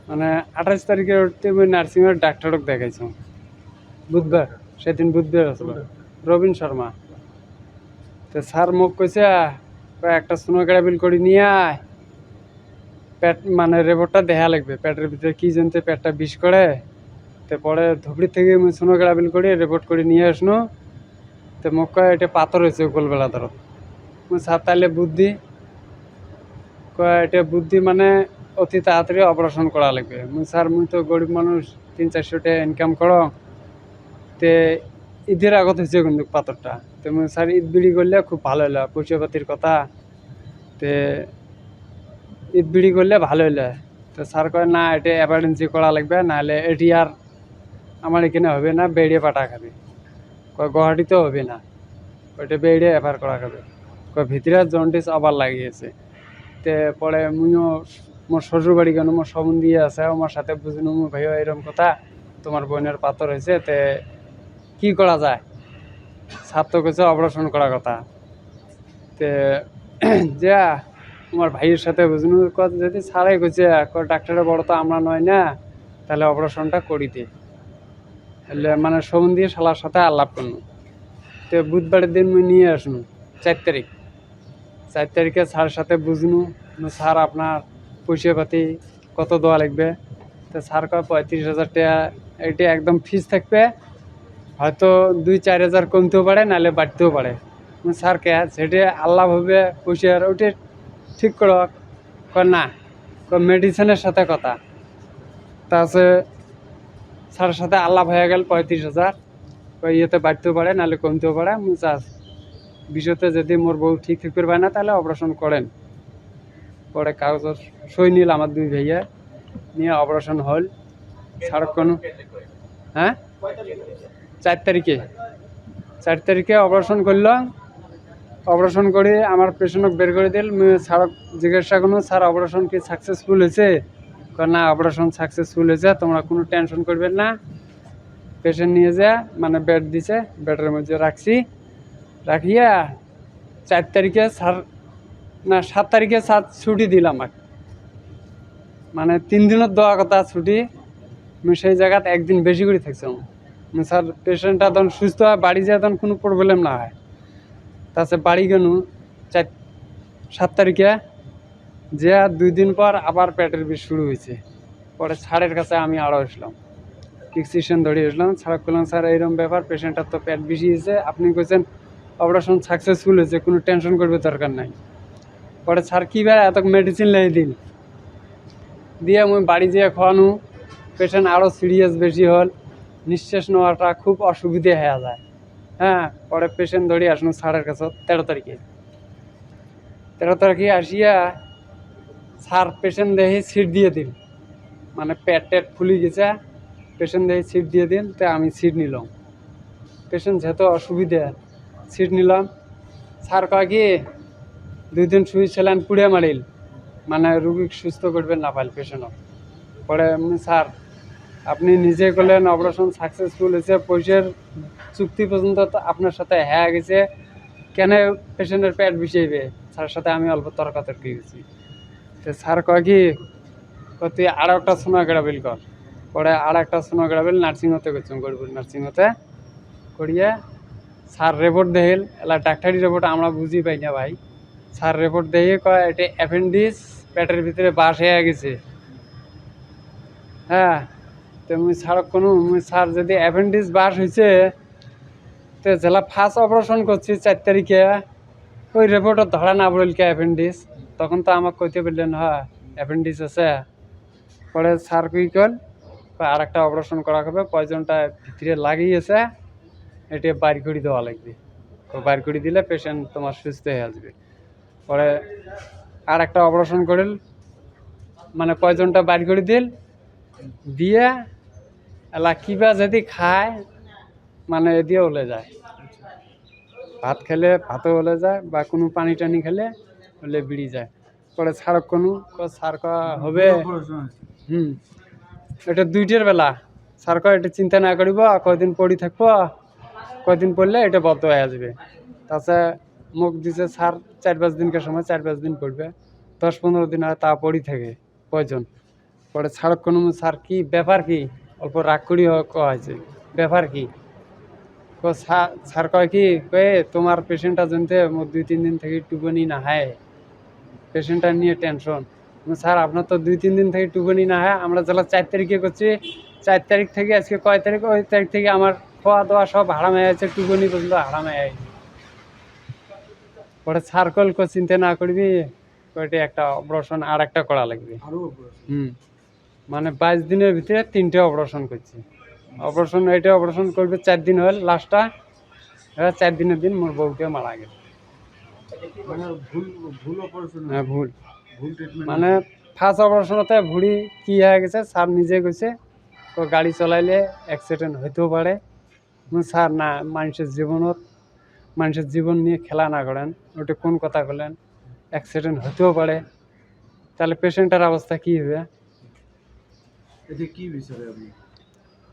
মানে 28 তারিখে উঠতে মুই নার্সিংয়ের ডাক্তারক দেখাইছো বুধবার, সেদিন বুধবার আসল রবীন শর্মা। তো স্যার মোক কইছে একটা সোনোগ্রাফি করে নিয়ে আয়, পেট মানে রিপোর্টটা দেখা লাগবে, পেটের ভিতরে কি জানতে পেটটা বিষ করে। তো পরে ধুবড়ি থেকে মুই সোনোগ্রাফি করে রিপোর্ট করে নিয়ে আসনো। তো মোক কয় এটা পাথর হয়েছে গোলবেলা ধরো। মুই স্যার তাইলে বুদ্ধি কয় এটা বুদ্ধি মানে অতি তাড়াতাড়ি অপারেশন করা লাগবে। মুই স্যার মুই তো গরিব মানুষ, 300-400 টাকা ইনকাম করো। তে ঈদের আগত হয়েছে কিন্তু পাথরটা। তো মুই স্যার ঈদ বিড়ি করলে খুব ভালো হলো, পয়সা পাতির কথা। তে ঈদ বিড়ি করলে ভালো হলো। তো স্যার কয় না এটা এমার্জেন্সি করা লাগবে, নাহলে এটি আর আমার এখানে হবে না, বেড়ে পাঠা খাবে। কয় গুয়াহাটিতেও হবে না, ওইটা বেড়ে এফার করা খাবে। কয় ভিতরে জন্ডিস আবার লাগিয়েছে। তে পরে মুইও মোর শ্বশুর বাড়ি কেন মোর সম্বন্ধী আছে, আমার সাথে বুঝিনো মু ভাইও এরকম কথা, তোমার বোনের পাথর হয়েছে, তে কি করা যায়। স্যার তো কইছে অপারেশন করার কথা। তে যা আমার ভাইয়ের সাথে বুঝিনো কথা, যদি স্যারাই কইছে ডাক্তারের বড় তো আমরা নয় না, তাহলে অপারেশনটা করি দে। মানে সম্বন্ধী শালার সাথে আলাপ করলো। তো বুধবারের দিন মুই নিয়ে আসনু 4 তারিখ। 4 তারিখে স্যারের সাথে বুঝনু, স্যার আপনার পয়সা পাতি কত দেওয়া লাগবে। তো স্যার কয় 35,000 টাকা এটা একদম ফিস থাকবে, হয়তো 2-4 হাজার কমতেও পারে, নাহলে বাড়তেও পারে। স্যার কে সেটা আল্লাহ ভাবে পয়সার ওইটা ঠিক করো। কয় না, মেডিসিনের সাথে কথা। তা আছে স্যারের সাথে আল্লাহ হয়ে গেল 35,000, ইয়েতে বাড়তেও পারে নাহলে কমতেও পারে। বিষয়তে যদি মোর বউ ঠিক ঠিক করবে না, তাহলে অপারেশন করেন। পরে কাগজ সই নিল আমার 2 ভাইয়া, নিয়ে অপারেশন হল। স্যার কোনো হ্যাঁ 4 তারিখে 4 তারিখে অপারেশন করলাম। অপারেশন করে আমার পেশেন্টকে বের করে দিল। স্যার জিজ্ঞাসা করুন, স্যার অপারেশন কি সাকসেসফুল হয়েছে? না, অপারেশন সাকসেসফুল হয়েছে, তোমরা কোনো টেনশন করবেন না। পেশেন্ট নিয়ে যা মানে বেড দিছে, বেডের মধ্যে রাখিয়া 4 তারিখে স্যার না 7 তারিখে স্যার ছুটি দিল আমাকে। মানে 3 দিনের দেওয়া কথা ছুটি, আমি সেই জায়গাতে একদিন বেশি করে থাকছিলাম। স্যার পেশেন্টটা তখন সুস্থ হয়, বাড়ি যায় তখন কোনো প্রবলেম না হয়। তাছাড়া বাড়ি গেল 7 তারিখে, যে 2 দিন পর আবার পেটের বিষ শুরু হয়েছে। পরে স্যারের কাছে আমি আরও আসলাম, প্রেসক্রিপশন ধরে আসলাম। স্যার বললাম, স্যার এইরকম ব্যাপার, পেশেন্টটার তো পেট বেশি হয়েছে, আপনি বলছেন অপারেশন সাকসেসফুল হয়েছে, কোনো টেনশন করবে দরকার নাই। পরে স্যার কী ভাই এত মেডিসিন লেগে দিন দিয়ে আমি বাড়ি যেয়ে খাওয়ানো। পেশেন্ট আরও সিরিয়াস বেশি হল, নিঃশ্বাস নেওয়াটা খুব অসুবিধে হয়ে যায়। হ্যাঁ, পরে পেশেন্ট ধরে আসলো স্যারের কাছে 13 তারিখে। 13 তারিখে আসিয়া স্যার পেশেন্ট দেখে সিট দিয়ে দিল, মানে পেট টেট ফুলে গেছে, পেশেন্ট দেখে সিট দিয়ে দিন। তো আমি সিট নিলাম, পেশেন্ট যেহেতু অসুবিধা, সিট নিলাম। স্যার কয় কি 2 দিন শুয়েছিলেন পুড়ে মারিল, মানে রুগী সুস্থ করবেন না পাইল পেশেন্টক। পরে স্যার আপনি নিজে করলেন অপারেশন সাকসেসফুল হয়েছে, পয়সার চুক্তি পর্যন্ত তো আপনার সাথে হ্যাঁ গেছে, কেন পেশেন্টের পেট বিষাইবে? স্যারের সাথে আমি অল্প তর্কাতর্কি গেছি। তো স্যার কয় কি তুই আরও একটা সোনোগ্রাফি কর। পরে আর একটা সোনোগ্রাফি নার্সিংহোমে করছি, গরিপুর নার্সিংহোমে করিয়ে স্যার রিপোর্ট দেখিল। এলা ডাক্তারি রিপোর্ট আমরা বুঝি পাই না ভাই। স্যার রিপোর্ট দেখে কয় এটা অ্যাপেন্ডিক্স, পেটের ভিতরে বাস হয়ে গেছে। হ্যাঁ, তো মুই স্যারক কোনো স্যার যদি অ্যাপেন্ডিক্স বাস হয়েছে, তো জেলা ফার্স্ট অপারেশন করছি 4 তারিখে, ওই রিপোর্টত ধরা না পড়ল কে অ্যাপেন্ডিক্স, তখন তো আমাকে কইতে পারলেন হ্যাঁ অ্যাপেন্ডিক্স আছে। পরে স্যার কী করল, আর একটা অপারেশন করা হবে, পয়জনটা ভিতরে লাগিয়েছে, এটা বাইর করে দেওয়া লাগবে। বাইর করে দিলে পেশেন্ট তোমার সুস্থ হয়ে আসবে। পরে আর একটা অপারেশন করিল, মানে পয়জনটা বাইর করে দিয়ে এলা কিবা যদি খায়, মানে এদিকে ওলে যায়, ভাত খেলে ভাতও ওলে যায়, বা কোনো পানি টানি খেলে ওলে বিড়ি যায়। পরে স্যারক কোনো স্যার হবে এটা 2টের বেলা। স্যার কয় এটা চিন্তা না করিব, কয়দিন পড়ি থাকবো, কয়দিন পড়লে এটা বদ্ধ হয়ে আসবে। তাছাড়া মুখ দিছে স্যার 4-5 দিনকার সময়, 4-5 দিন পড়বে, 10-15 দিন আর তা পড়ি থাকে কয়জন। পরে ছাড়ক কোনো স্যার কি ব্যাপার কি অল্প রাগ করি কওয়া হয়েছে ব্যাপার কি স্যার কয় কি কয়ে তোমার পেশেন্টটা জনতে মোর 2-3 দিন থেকে টুপনি না হয় পেশেন্টটা নিয়ে টেনশন স্যার আপনার তো 2-3 দিন থেকে টুপনি না হয় আমরা যারা 4 তারিখে করছি 4 তারিখ থেকে আজকে কয় তারিখ ওই তারিখ থেকে আমার খাওয়া দাওয়া সব হারাম হয়ে আছে টুপনি পর্যন্ত হারাম হয়ে আছে পরে স্যার কল চিন্তা না করবি কয়টি একটা অপারেশন আর একটা করা লাগবে মানে 22 দিনের ভিতরে 3টে অপারেশন করছি অপারেশন এইটা অপারেশন করবে 4 দিন হল লাস্টটা এবার 4 দিনের দিন মোর বউকে মারা গেল হ্যাঁ ভুল মানে ফার্স্ট অপারেশনতে ভুঁড়ি কি হয়ে গেছে স্যার নিজে গেছে তো গাড়ি চলাইলে অ্যাক্সিডেন্ট হইতেও পারে স্যার না মানুষের জীবন নিয়ে খেলা না করেন ওটা কোন কথা বলেন অ্যাক্সিডেন্ট হতেও পারে তাহলে পেশেন্টের অবস্থা কি হবে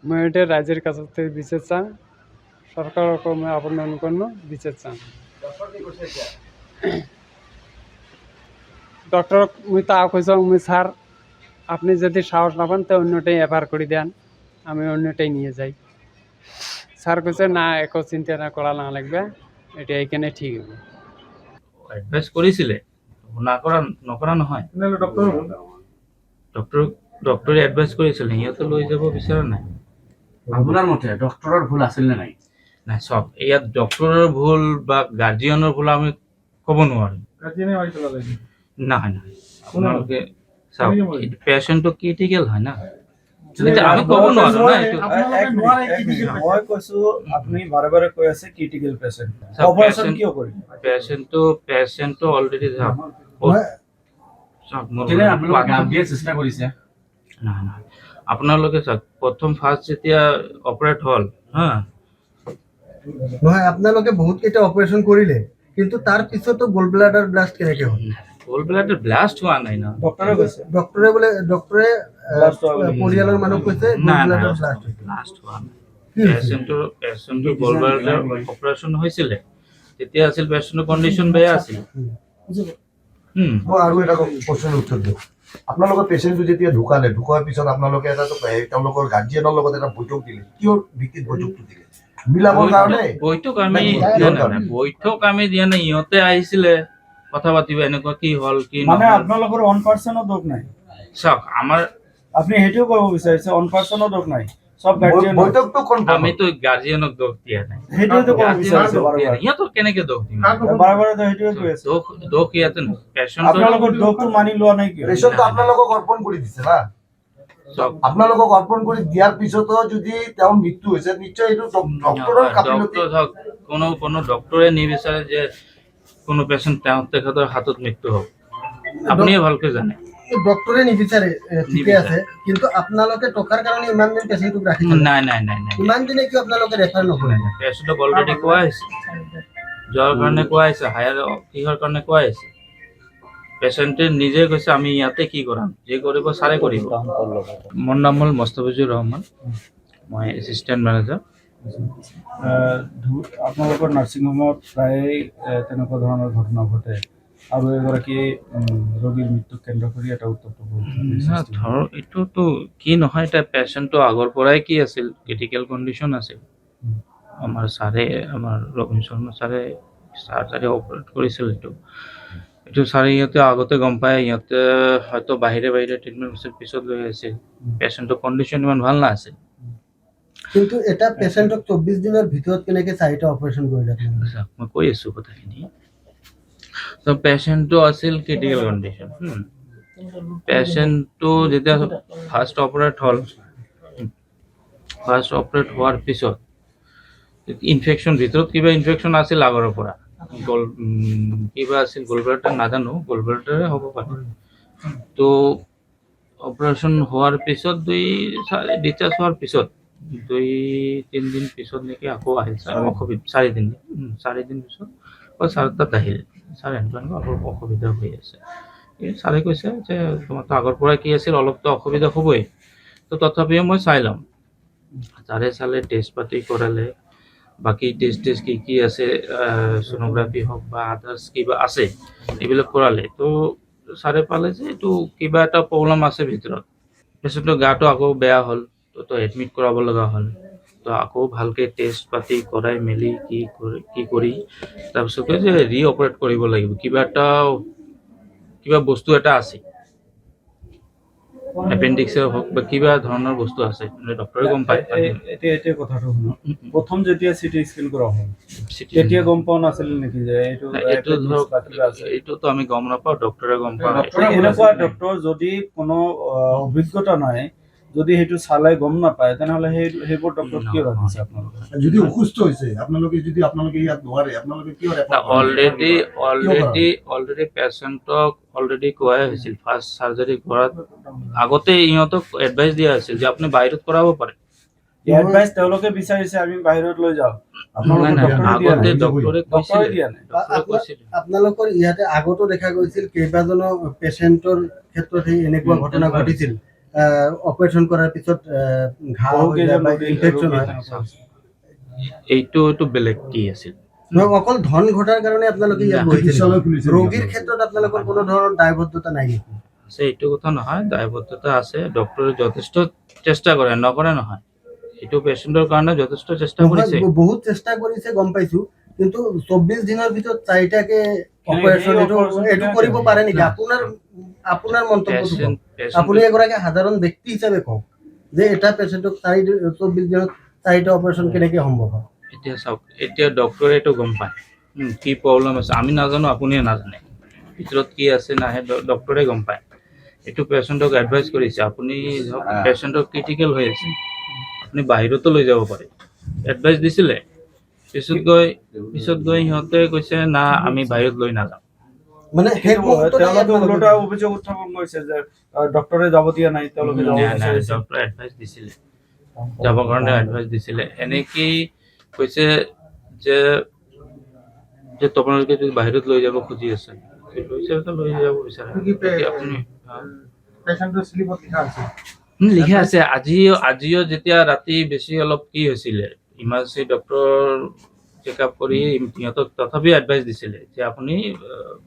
আমি এটা রাজ্যের কাছ থেকে বিচার চান সরকার কর্মে আপনার কোনো বিচার চান ডক্টর মুই তা কইছ মুই স্যার আপনি যদি সাহস না পান তো অন্যটাই এফআর করে দেন আমি অন্যটাই নিয়ে যাই স্যার কইছে না একো চিন্তা না করা না লাগবে এটা এখানে ঠিক হবে এডভাইস কৰিছিলে না কৰা নকৰা নহয় ডক্টৰে এডভাইস কৰিছিলে সিহঁতে লৈ যাব বিচৰা নাই আপোনাৰ মতে ডক্টৰৰ ভুল আছিল নে নাই নাই চব ইয়াত ডক্টৰৰ ভুল বা গাৰ্জিয়ানৰ ভুল আমি ক'ব নোৱাৰিম নহয় নহয় আপোনালোকে চাওক পেচেণ্টটো ক্ৰিটিকেল হয় না এতিয়া আমি ক'ব নোৱাৰো না এইটো মই কৈছো আপুনি বাৰে বাৰে কৈ আছে ক্ৰিটিকেল পেশেন্ট অপাৰেশন কিয় কৰিলে পেচেণ্টটো অলৰেডি চাওক তেনে আপোনালোকে গাপ দিয়াৰ চেষ্টা কৰিছে নহয় নহয় আপোনালোকে চাওক প্ৰথম ফাৰ্ষ্ট যেতিয়া অপাৰেট হ'ল হা নহয় আপোনালোকে বহুত কেইটা অপাৰেশন কৰিলে কিন্তু তাৰ পিছতো গল ব্লাডাৰ ব্লাষ্ট কেনেকে হ'ল গল ব্লাডাৰ ব্লাষ্ট হোৱা নাই না ডক্টৰে কৈছে ডক্টৰে পৰিয়ালৰ মানুহ কৈছে গল ব্লাডাৰ ব্লাষ্ট হৈছে ব্লাষ্ট হোৱা নাই পেচেণ্টৰ গল ব্লাডাৰ অপাৰেশ্যন হৈছিলে তেতিয়া আছিল পেচেণ্টৰ কণ্ডিশ্যন বেয়া আছিল মই আৰু এটা কোৱেশ্যনৰ উত্তৰ দিওঁ আপোনালোকৰ পেচেণ্টটো যেতিয়া ঢুকোৱাৰ পিছত আপোনালোকে এটা তেওঁলোকৰ গাৰ্জিয়ানৰ লগত এটা বৈঠক দিলে কিয় ভিত্তিত বৈঠকটো দিলে মিলাবৰ কাৰণে বৈঠক আমি দিয়া নাই ইহঁতে আহিছিলে কথা পাতিব এনেকুৱা কি হ'ল কি মানে আপোনালোকৰ 1% দোষ নাই চাওক আমাৰ আপুনি হেইটো ক'ব বিচাৰিছে 1% দোষ নাই সব গার্জিয়ান বৈঠকটো আমি তো গার্জিয়ানক দোষ দিয়া নাই হেইটো তো ক'ব বিচাৰিছে ইহঁতক কেনেকে দোষ দিম বাৰে বাৰে তো হেইটো কৈ আছে দোষ ইয়াতে নাই পেশেন্ট আপোনালোকৰ দোষটো মানি লোৱা নাই কিয় পেচেণ্টটো আপোনালোকক অৰ্পণ কৰি দিছে না আপোনালোকক অৰ্পণ কৰি দিয়াৰ পিছতো যদি তেওঁৰ মৃত্যু হৈছে নিশ্চয় এইটো ডক্টৰৰ গাফিলতি কোনো ডক্টৰে নিবিচাৰে যে কোনো পেশেন্ট তেখেতৰ হাতত মৃত্যু হওক আপুনিয়ে ভালকে জানে ডক্টৰে নিবিচাৰে ঠিকে আছে কিন্তু আপোনালোকে টকাৰ কাৰণে ইমান দিন পেশেন্টক ৰাখিছে নাই ইমান দিনে কি আপোনালোকে ৰেফাৰ নকৰে পেশেন্টক অলৰেডি কোৱা হৈছে জ্বৰ কাৰণে কোৱা হৈছে হায়াৰ কিহৰ কাৰণে কোৱা হৈছে পেশেন্টে নিজে কৈছে আমি ইয়াতে কি কৰাম যে কৰিব ছাৰে কৰিব মোৰ নাম হ'ল মোস্তাফিজুৰ ৰহমান মই এছিষ্টেণ্ট মেনেজাৰ আপোনালোকৰ নাৰ্ছিং হোমত প্ৰায় তেনেকুৱা ধৰণৰ ঘটনা ঘটে আৰু এগৰাকী ৰোগীৰ মৃত্যুক কেন্দ্ৰ কৰি এটা উত্তপ্ত ধৰ এইটোতো কি নহয় এটা পেচেণ্টটো আগৰ পৰাই কি আছিল ক্ৰিটিকেল কণ্ডিশ্যন আছিল আমাৰ ছাৰে আমাৰ ৰবীন শৰ্মা ছাৰে চাৰ্জাৰী অপাৰেট কৰিছিল এইটো ছাৰে ইহঁতে আগতে গম পায় ইহঁতে হয়তো বাহিৰে ট্ৰিটমেণ্ট পিছত লৈ আছিল পেচেণ্টৰ কণ্ডিশ্যন ইমান ভাল নাছিল কিন্তু এটা পেশেন্টক 24 দিনৰ ভিতৰত কেনেকৈ 4টা অপাৰেশ্যন কৰিলে মই কৈ আছো কথাখিনি তো পেশেন্টটো আছিল ক্ৰিটিকেল কণ্ডিশ্যন পেশেন্টটো যেতিয়া ফাৰ্ষ্ট অপাৰেট হোৱাৰ পিছত ইনফেকশ্যন ভিতৰত কিবা ইনফেকশ্যন আছিল আগৰ পৰা কিবা আছিল গলব্লাডাৰ নাজানো গলব্লাডাৰে হ'ব পাৰে তো অপাৰেশ্যন হোৱাৰ পিছত ডিচাৰ্জ হোৱাৰ পিছত 2-3 দিন পিছত নেকি আকৌ আহিছে অসুবিধা 4 দিন পিছত ছাৰ তাত আহিল ছাৰ এনেকুৱা অলপ অসুবিধা হৈ আছে ছাৰে কৈছে যে তোমাৰতো আগৰ পৰা কি আছিল অলপতো অসুবিধা হ'বই তো তথাপিও মই চাই ল'ম ছাৰে চালে টেষ্ট পাতি কৰালে বাকী টেষ্ট কি আছে সোনোগ্ৰাফি হওক বা আদাৰ্ছ কিবা আছে এইবিলাক কৰালে তো ছাৰে পালে যে এইটো কিবা এটা প্ৰব্লেম আছে ভিতৰত পেচেণ্টৰ গাটো আকৌ বেয়া হ'ল, তো এডমিট কৰাব লগা হ'ল। তো আকৌ ভালকৈ টেষ্ট পাতি কৰাই মেলি কি কৰি তাৰপিছত কয় যে ৰিঅপাৰেট কৰিব লাগিব, কিবা বস্তু এটা আছে, এপেণ্ডিক্সৰ হওক বা কিবা ধৰণৰ বস্তু আছে, ডক্টৰে গম পায়। এতিয়া কথাটো শুনো, প্ৰথম যেতিয়া চিটি স্কেন কৰা হ'ল CT তেতিয়া গম পোৱা নাছিল নেকি যে এইটো এইটো ধৰক এইটোতো আমি গম নাপাওঁ, ডক্টৰে গম পায়। এনেকুৱা ডক্টৰ যদি কোনো অভিজ্ঞতা নাই, যদি সেইটো চালে গম নাপায়, তেনেহ'লে সেইবোৰ ডক্টৰ কিয় ৰাখিছে আপোনালোকে? যদি অসুস্থ হৈছে আপোনালোকে ইয়াত নোৱাৰে আপোনালোকে কিয় অলৰেডি পেচেণ্টক অলৰেডি কোৱাই হৈছিল, ফাৰ্ষ্ট চাৰ্জাৰী কৰাত আগতে ইহঁতক এডভাইচ দিয়া হৈছিল যে আপুনি বাহিৰত কৰাব পাৰে। এডভাইচ তেওঁলোকে বিচাৰিছে আমি বাহিৰত লৈ যাওঁ, আপোনালোকে নাই, ডক্টৰে দিয়া আগতে নাই। ডক্টৰে ডক্টৰে কৈছিলে দিয়া নাই। আপোনালোকৰ ইয়াতে আগতো দেখা গৈছিল কেইবাজনো পেচেণ্টৰ ক্ষেত্ৰত সেই এনেকুৱা ঘটনা ঘটিছিল, অপাৰেশ্যন কৰাৰ পিছত ঘাঁ হৈ যায় বা ইনফেকশ্যন হয়। এইটো বেলেগ কি আছিল। অকল ধন ঘটাৰ কাৰণে আপোনালোকে ইয়াত বহিছিল, চিকিৎসালয় খুলিছে ৰোগীৰ ক্ষেত্ৰত আপোনালোকৰ কোনো ধৰণৰ দায়বদ্ধতা নাই নেকি? আছে, এইটো কথা নহয়, দায়বদ্ধতা আছে। ডক্টৰে যথেষ্ট চেষ্টা কৰে, নকৰে নহয়। এইটো পেচেণ্টৰ কাৰণে যথেষ্ট চেষ্টা কৰিছে। নহয়, বহুত চেষ্টা কৰিছে গম পাইছো, কিন্তু 24 দিনৰ ভিতৰত 4টাকে অপাৰেশ্যন এইটো কৰিব পাৰে নেকি? আপোনাৰ মন্তব্যটো কওক। আপুনি এগৰাকী সাধাৰণ ব্যক্তি হিচাপে কওক যে এটা পেচেণ্টক 24 দিনত 4টা অপাৰেশ্যন কেনেকে সম্ভৱ হয়? এতিয়া চাওক, এতিয়া ডক্টৰে এইটো গম পায় কি প্ৰব্লেম আছে। আমি নাজানো, আপুনিয়ে নাজানে ভিতৰত কি আছে নাহে, ডক্টৰে গম পায়। এইটো পেচেণ্টক এডভাইচ কৰিছে, আপুনি পেচেণ্টৰ ক্ৰিটিকেল হৈ আছে, আপুনি বাহিৰতো লৈ যাব পাৰে, এডভাইচ দিছিলে। পিছত গৈ সিহঁতে কৈছে না আমি বাহিৰত লৈ নাযাওঁ। মানে সেই মুহূৰ্ততে তেওঁলোকে আপোনালোকে- ওলোটা অভিযোগ উত্থাপন কৰিছে যে ডক্টৰে যাব দিয়া নাই, তেওঁলোকে যাব বিচাৰিছে। ডক্টৰে এডভাইচ দিছিলে, যাবৰ কাৰণে এডভাইচ দিছিলে। এনেকে কৈছে যে তোমালোকে যদি বাহিৰত লৈ যাব খুজি আছে, লৈ যাব বিচাৰে। আপুনি লিখা আছে। আজিও যেতিয়া ৰাতি বেছি অলপ কি হৈছিলে, ইমাৰ্জেঞ্চি ডক্টৰ চেকআপ কৰি সিহঁতক তথাপিও এডভাইচ দিছিলে যে আপুনি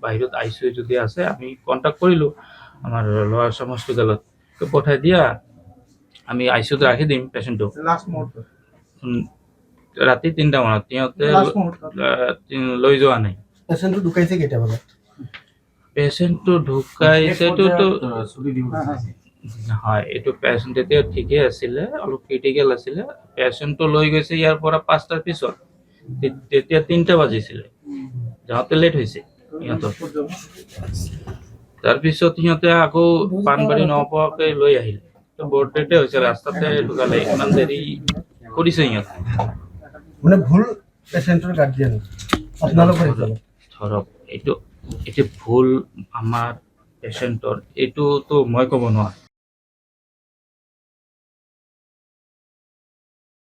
বাহিৰত ICU যদি আছে, আমি কণ্টেক্ট কৰিলোঁ আমাৰ লোৱাৰ আছাম হস্পিটেলত, পঠাই দিয়া, আমি ICUত ৰাখি দিম পেচেণ্টটো। ৰাতি 3টা মানত সিহঁতে লৈ যোৱা নাই। পেচেণ্টটো ঢুকাইছে কেইটা বজাত? পেচেণ্টটো ঢুকাইছেতো নহয়, এইটো পেচেণ্ট তেতিয়া ঠিকে আছিলে, অলপ ক্ৰিটিকেল আছিলে। পেচেণ্টটো লৈ গৈছে ইয়াৰ পৰা 5টাৰ পিছত, তেতিয়া 3টা বাজিছিলে, যাওঁতে লেট হৈছে সিহঁতৰ। তাৰপিছত সিহঁতে আকৌ পাণবাৰী নপোৱাকৈ লৈ আহিলে, বৰপেটে হৈছে, ৰাস্তাতে ঢুকালে। ইমান দেৰি কৰিছে সিহঁতে। মানে ভুল পেচেণ্টৰ গাৰ্ডিয়ান আপোনালোকৰ হিচাপত? ধৰক এইটো ভুল আমাৰ পেচেণ্টৰ, এইটোতো মই ক'ব নোৱাৰোঁ।